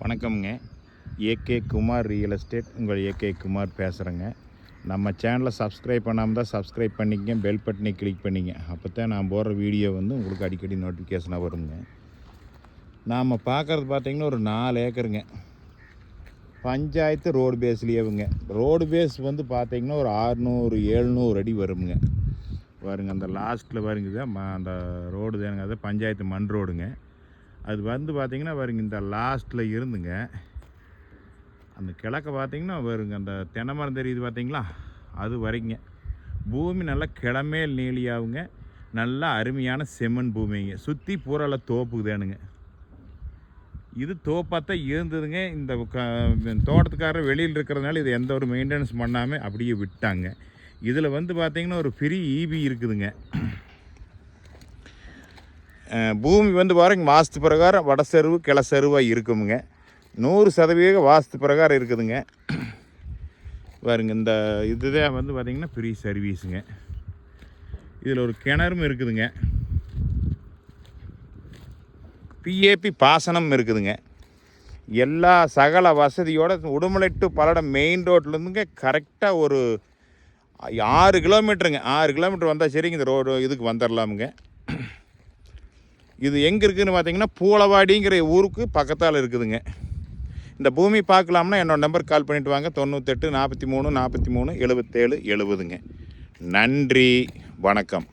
வணக்கம்ங்க. AK Kumar real estate. உங்கள் AK Kumar பேசுகிறேங்க. நம்ம சேனலை சப்ஸ்கிரைப் பண்ணாமல் தான் சப்ஸ்கிரைப் பண்ணிக்கங்க, பெல் பட்டனை கிளிக் பண்ணிங்க. அப்போ தான் நான் போடுற வீடியோ உங்களுக்கு அடிக்கடி நோட்டிஃபிகேஷனாக வருங்க. நாம் பார்க்குறது பார்த்திங்கன்னா ஒரு 4 ஏக்கருங்க. பஞ்சாயத்து ரோடு பேஸ்லேயேவுங்க. ரோடு பேஸ் பார்த்திங்கன்னா ஒரு 600-700 அடி வருங்க. பாருங்க, அந்த லாஸ்ட்டில் பாருங்க, அந்த ரோடு தானுங்க, அது பஞ்சாயத்து மண் ரோடுங்க. அது பார்த்திங்கன்னா பாருங்க, இந்த லாஸ்ட்டில் இருந்துங்க அந்த கிழக்க பார்த்திங்கன்னா பாருங்க, அந்த தென்னை மரம் தெரியுது பார்த்திங்களா, அது வரைங்க பூமி நல்லா கிளமேல் நீலியாகுங்க. நல்லா அருமையான செம்மண் பூமிங்க. சுற்றி பூரால தோப்பு தானுங்க. இது தோப்பாக தான் இருந்ததுங்க. இந்த தோட்டத்துக்காரர் வெளியில் இருக்கிறதுனால இது எந்த ஒரு மெயின்டெனன்ஸ் பண்ணாமல் அப்படியே விட்டாங்க. இதில் பார்த்திங்கன்னா ஒரு ஃப்ரீ ஈபி இருக்குதுங்க. பூமி பாருங்க, வாஸ்து பிரகாரம் வடசெருவு கிளசெருவாக இருக்குமுங்க. 100% வாஸ்து பிரகாரம் இருக்குதுங்க. பாருங்க, இந்த இதுதான் பார்த்திங்கன்னா ஃப்ரீ சர்வீஸுங்க. இதில் ஒரு கிணறும் இருக்குதுங்க. பிஏபி பாசனம் இருக்குதுங்க. எல்லா சகல வசதியோட உடுமலை டு பல்லடம் மெயின் ரோட்லேருந்துங்க கரெக்டாக ஒரு 6 கிலோமீட்டருங்க. 6 கிலோமீட்டர் வந்தால் சரிங்க, இந்த ரோடு இதுக்கு வந்துடலாமுங்க. இது எங்கே இருக்குதுன்னு பார்த்திங்கன்னா பூளவாடிங்கிற ஊருக்கு பக்கத்தால் இருக்குதுங்க. இந்த பூமி பார்க்கலாம்னா என்னோடய நம்பருக்கு கால் பண்ணிவிட்டு வாங்க. 98 43 43 77 70ங்க. நன்றி, வணக்கம்.